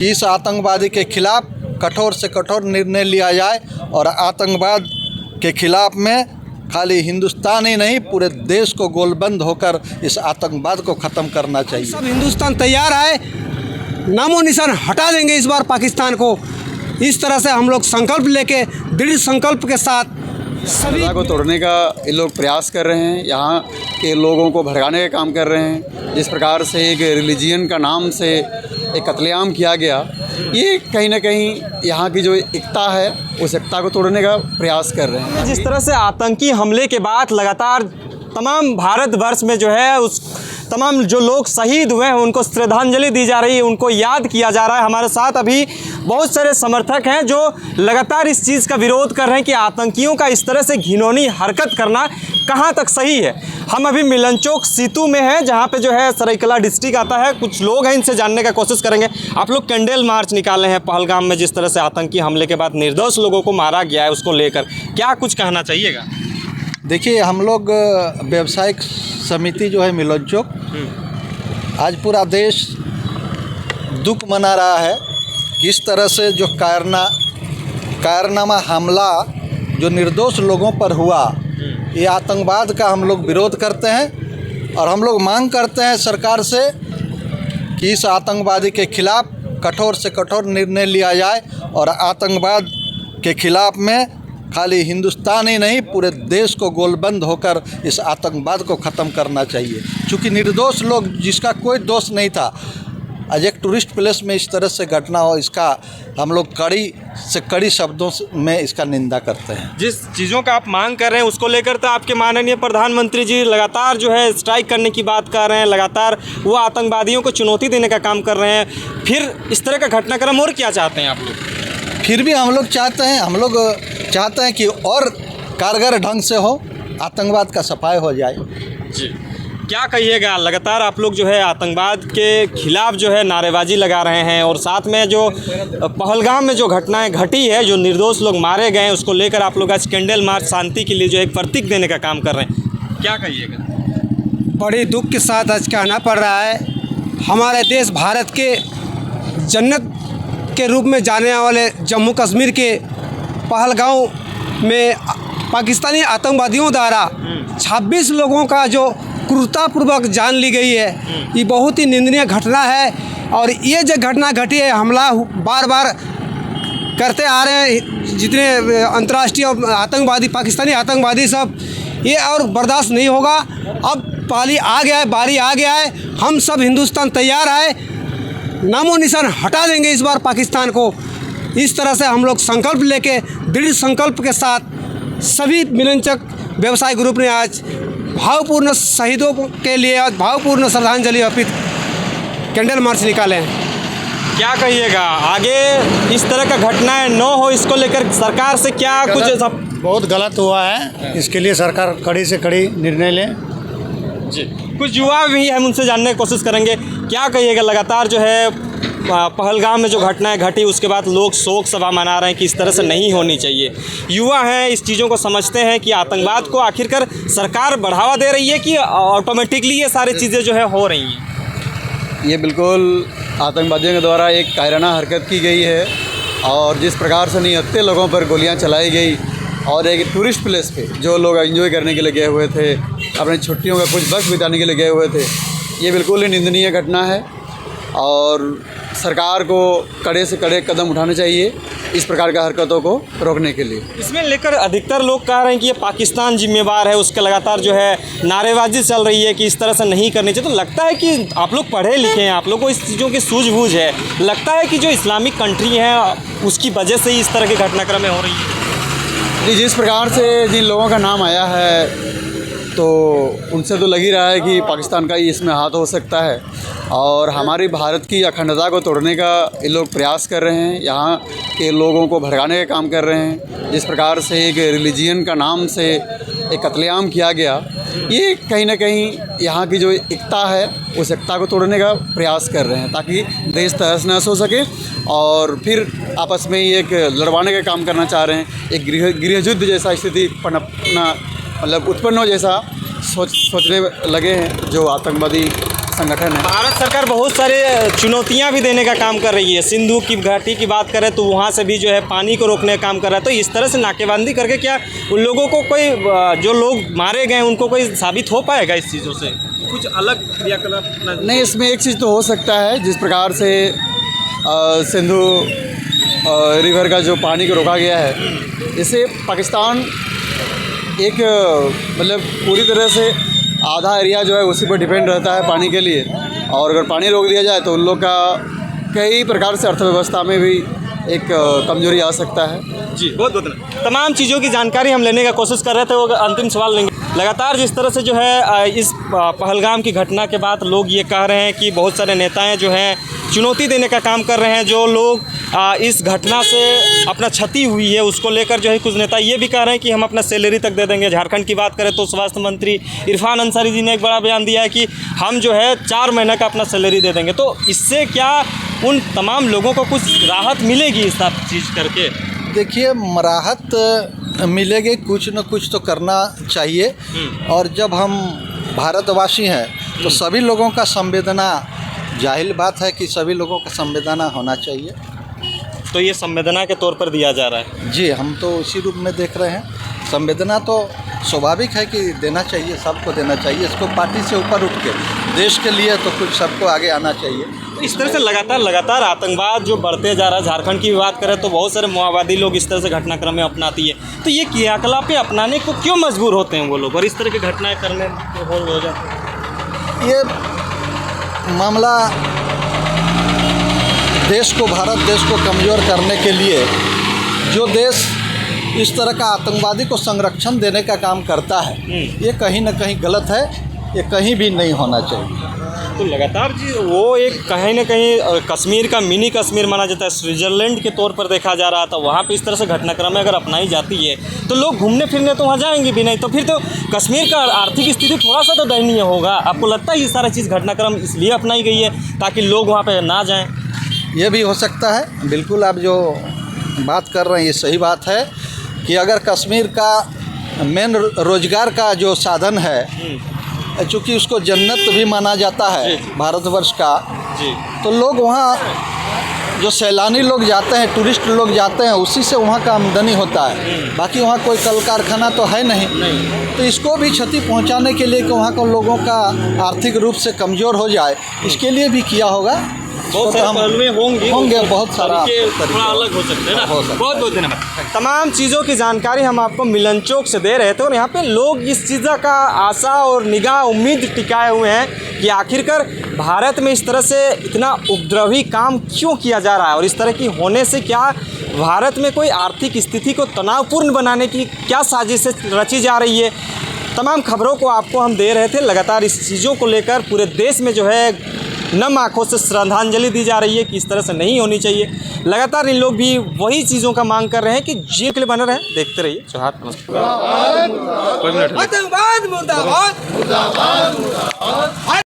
इस आतंकवादी के खिलाफ कठोर से कठोर निर्णय लिया जाए और आतंकवाद के खिलाफ में खाली हिंदुस्तान ही नहीं पूरे देश को गोलबंद होकर इस आतंकवाद को ख़त्म करना चाहिए। सब हिंदुस्तान तैयार है, नामो निशान हटा देंगे इस बार पाकिस्तान को। इस तरह से हम लोग संकल्प लेके दृढ़ संकल्प के साथ सभी को तोड़ने का ये लोग प्रयास कर रहे हैं, यहाँ के लोगों को भड़काने का काम कर रहे हैं। जिस प्रकार से एक रिलीजियन का नाम से एक कत्लेआम किया गया, ये कहीं ना कहीं यहाँ की जो एकता है उस एकता को तोड़ने का प्रयास कर रहे हैं। जिस तरह से आतंकी हमले के बाद लगातार तमाम भारतवर्ष में जो है उस तमाम जो लोग शहीद हुए हैं उनको श्रद्धांजलि दी जा रही है, उनको याद किया जा रहा है। हमारे साथ अभी बहुत सारे समर्थक हैं जो लगातार इस चीज़ का विरोध कर रहे हैं कि आतंकियों का इस तरह से घिनौनी हरकत करना कहाँ तक सही है। हम अभी मिलन चौक सीतू में हैं, जहाँ पे जो है सरायकेला डिस्ट्रिक्ट आता है। कुछ लोग हैं, इनसे जानने का कोशिश करेंगे। आप लोग कैंडल मार्च निकाले हैं पहलगाम में, जिस तरह से आतंकी हमले के बाद निर्दोष लोगों को मारा गया है, उसको लेकर क्या कुछ कहना चाहिएगा? देखिए, हम लोग व्यावसायिक समिति जो है मिलन चौक, आज पूरा देश दुख मना रहा है कि इस तरह से जो कायरनामा हमला जो निर्दोष लोगों पर हुआ, ये आतंकवाद का हम लोग विरोध करते हैं और हम लोग मांग करते हैं सरकार से कि इस आतंकवादी के खिलाफ कठोर से कठोर निर्णय लिया जाए और आतंकवाद के खिलाफ में खाली हिंदुस्तान ही नहीं पूरे देश को गोलबंद होकर इस आतंकवाद को ख़त्म करना चाहिए। क्योंकि निर्दोष लोग जिसका कोई दोष नहीं था, आज एक टूरिस्ट प्लेस में इस तरह से घटना हो, इसका हम लोग कड़ी से कड़ी शब्दों में इसका निंदा करते हैं। जिस चीज़ों का आप मांग कर रहे हैं उसको लेकर तो आपके माननीय प्रधानमंत्री जी लगातार जो है स्ट्राइक करने की बात कर रहे हैं, लगातार वो आतंकवादियों को चुनौती देने का काम कर रहे हैं। फिर इस तरह का घटनाक्रम और क्या चाहते हैं आप लोग? फिर भी हम लोग चाहते हैं कि और कारगर ढंग से हो, आतंकवाद का सफाई हो जाए। जी, क्या कहिएगा? लगातार आप लोग जो है आतंकवाद के खिलाफ जो है नारेबाजी लगा रहे हैं और साथ में जो पहलगाम में जो घटनाएं घटी है, जो निर्दोष लोग मारे गए हैं, उसको लेकर आप लोग आज कैंडल मार्च शांति के लिए जो एक प्रतीक देने का काम कर रहे हैं। क्या कहिएगा? बड़े दुख के साथ आज कहना पड़ रहा है, हमारे देश भारत के जन्नत के रूप में जाने वाले जम्मू कश्मीर के पहलगाम में पाकिस्तानी आतंकवादियों द्वारा 26 लोगों का जो क्रूरतापूर्वक जान ली गई है, ये बहुत ही निंदनीय घटना है। और ये जो घटना घटी है, हमला बार बार करते आ रहे हैं जितने अंतर्राष्ट्रीय आतंकवादी, पाकिस्तानी आतंकवादी सब, ये और बर्दाश्त नहीं होगा। अब बारी आ गया है, हम सब हिंदुस्तान तैयार है, नामो निशान हटा देंगे इस बार पाकिस्तान को। इस तरह से हम लोग संकल्प लेके दृढ़ संकल्प के साथ सभी मिलन चौक व्यवसाय ग्रुप ने आज भावपूर्ण शहीदों के लिए आज भावपूर्ण श्रद्धांजलि अर्पित कैंडल मार्च निकाले हैं। क्या कहिएगा? आगे इस तरह का घटनाएं न हो, इसको लेकर सरकार से क्या कुछ बहुत गलत हुआ है, इसके लिए सरकार कड़ी से कड़ी निर्णय ले। जी, कुछ युवा भी हम उनसे जानने की कोशिश करेंगे। क्या कहिएगा? लगातार जो है पहलगाम में जो घटनाएं घटी उसके बाद लोग शोक सभा मना रहे हैं कि इस तरह से नहीं होनी चाहिए। युवा हैं, इस चीज़ों को समझते हैं कि आतंकवाद को आखिरकार सरकार बढ़ावा दे रही है कि ऑटोमेटिकली ये सारी चीज़ें जो है हो रही हैं। ये बिल्कुल आतंकवादियों के द्वारा एक कायराना हरकत की गई है और जिस प्रकार से निहत्थे लोगों पर गोलियां चलाई गई और एक टूरिस्ट प्लेस पे जो लोग एंजॉय करने के लिए गए हुए थे, अपनी छुट्टियों का कुछ वक्त बिताने के लिए गए हुए थे, ये बिल्कुल ही निंदनीय घटना है और सरकार को कड़े से कड़े कदम उठाने चाहिए इस प्रकार की हरकतों को रोकने के लिए। इसमें लेकर अधिकतर लोग कह रहे हैं कि ये पाकिस्तान जिम्मेवार है, उसके लगातार जो है नारेबाजी चल रही है कि इस तरह से नहीं करनी चाहिए। तो लगता है कि आप लोग पढ़े लिखे हैं, आप लोग को इस चीज़ों की सूझबूझ है, लगता है कि जो इस्लामिक कंट्री है उसकी वजह से ही इस तरह के घटनाक्रम हो रही है। जी, जिस प्रकार से जिन लोगों का नाम आया है तो उनसे तो लग ही रहा है कि पाकिस्तान का ही इसमें हाथ हो सकता है और हमारी भारत की अखंडता को तोड़ने का ये लोग प्रयास कर रहे हैं, यहाँ के लोगों को भड़काने का काम कर रहे हैं। जिस प्रकार से एक रिलीजियन का नाम से एक कत्लेआम किया गया, ये कहीं ना कहीं यहाँ की जो एकता है उस एकता को तोड़ने का प्रयास कर रहे हैं ताकि देश तहस नहस हो सके और फिर आपस में ही एक लड़वाने का काम करना चाह रहे हैं। एक गृह युद्ध जैसा स्थिति पनपना मतलब उत्पन्न हो जैसा सोचने लगे हैं जो आतंकवादी संगठन है। भारत सरकार बहुत सारे चुनौतियां भी देने का काम कर रही है। सिंधु की घाटी की बात करें तो वहाँ से भी जो है पानी को रोकने का काम कर रहा है। तो इस तरह से नाकेबंदी करके क्या उन लोगों को कोई जो लोग मारे गए उनको कोई साबित हो पाएगा इस चीज़ों से? कुछ अलग क्रियाकलाप नहीं, इसमें एक चीज़ तो हो सकता है, जिस प्रकार से सिंधु रिवर का जो पानी को रोका गया है, इससे पाकिस्तान एक मतलब पूरी तरह से आधा एरिया जो है उसी पर डिपेंड रहता है पानी के लिए, और अगर पानी रोक दिया जाए तो उन लोग का कई प्रकार से अर्थव्यवस्था में भी एक कमजोरी आ सकता है। जी, बहुत बहुत धन्यवाद। तमाम चीज़ों की जानकारी हम लेने का कोशिश कर रहे थे, वो अंतिम सवाल लेंगे। लगातार जिस तरह से जो है इस पहलगाम की घटना के बाद लोग ये कह रहे हैं कि बहुत सारे नेताएं जो हैं चुनौती देने का काम कर रहे हैं। जो लोग इस घटना से अपना क्षति हुई है उसको लेकर जो है कुछ नेता ये भी कह रहे हैं कि हम अपना सैलरी तक दे देंगे। झारखंड की बात करें तो स्वास्थ्य मंत्री इरफान अंसारी जी ने एक बड़ा बयान दिया है कि हम जो है 4 महीने का अपना सैलरी दे देंगे। तो इससे क्या उन तमाम लोगों को कुछ राहत मिलेगी इस सब चीज़ करके? देखिए, राहत मिलेगी, कुछ न कुछ तो करना चाहिए। और जब हम भारतवासी हैं तो सभी लोगों का संवेदना, जाहिर बात है कि सभी लोगों का संवेदना होना चाहिए। तो ये संवेदना के तौर पर दिया जा रहा है? जी, हम तो उसी रूप में देख रहे हैं। संवेदना तो स्वाभाविक है कि देना चाहिए, सबको देना चाहिए। इसको पार्टी से ऊपर उठ के देश के लिए तो कुछ सबको आगे आना चाहिए। तो इस तरह से लगातार आतंकवाद जो बढ़ते जा रहा है, झारखंड की बात करें तो बहुत सारे माओवादी लोग इस तरह से घटनाक्रम में अपनाती है। तो ये क्रियाकलापें अपनाने को क्यों मजबूर होते हैं वो लोग और इस तरह की घटनाएं करने हो जाते हैं? ये मामला देश को, भारत देश को कमज़ोर करने के लिए जो देश इस तरह का आतंकवादी को संरक्षण देने का काम करता है, ये कहीं ना कहीं गलत है, ये कहीं भी नहीं होना चाहिए। तो लगातार जी वो एक कहीं ना कहीं कश्मीर का मिनी कश्मीर माना जाता है, स्विट्ज़रलैंड के तौर पर देखा जा रहा था। वहाँ पे इस तरह से घटनाक्रम अगर अपनाई जाती है तो लोग घूमने फिरने तो वहाँ जाएंगे भी नहीं, तो फिर तो कश्मीर का आर्थिक स्थिति थोड़ा सा तो दयनीय होगा। आपको लगता है ये सारा चीज़ घटनाक्रम इसलिए अपनाई गई है ताकि लोग वहाँ पर ना जाएँ? ये भी हो सकता है। बिल्कुल, आप जो बात कर रहे हैं ये सही बात है कि अगर कश्मीर का मेन रोजगार का जो साधन है, चूँकि उसको जन्नत भी माना जाता है भारतवर्ष का, तो लोग वहाँ जो सैलानी लोग जाते हैं, टूरिस्ट लोग जाते हैं, उसी से वहाँ का आमदनी होता है। बाकी वहाँ कोई कल कारखाना तो है नहीं। तो इसको भी क्षति पहुँचाने के लिए कि वहाँ के लोगों का आर्थिक रूप से कमज़ोर हो जाए, इसके लिए भी किया होगा। बहुत सारे पहलुएं होंगे बहुत सारा थोड़ा अलग हो सकते हैं ना। बहुत बहुत धन्यवाद। तमाम चीज़ों की जानकारी हम आपको मिलन चौक से दे रहे थे और यहाँ पे लोग इस चीज़ का आशा और निगाह उम्मीद टिकाए हुए हैं कि आखिरकार भारत में इस तरह से इतना उपद्रवी काम क्यों किया जा रहा है और इस तरह की होने से क्या भारत में कोई आर्थिक स्थिति को तनावपूर्ण बनाने की क्या साजिशें रची जा रही है। तमाम खबरों को आपको हम दे रहे थे। लगातार इस चीज़ों को लेकर पूरे देश में जो है नम आँखों से श्रद्धांजलि दी जा रही है कि इस तरह से नहीं होनी चाहिए। लगातार इन लोग भी वही चीज़ों का मांग कर रहे हैं कि जेल के लिए बने रहें। देखते रहिए जोहार। नमस्कार।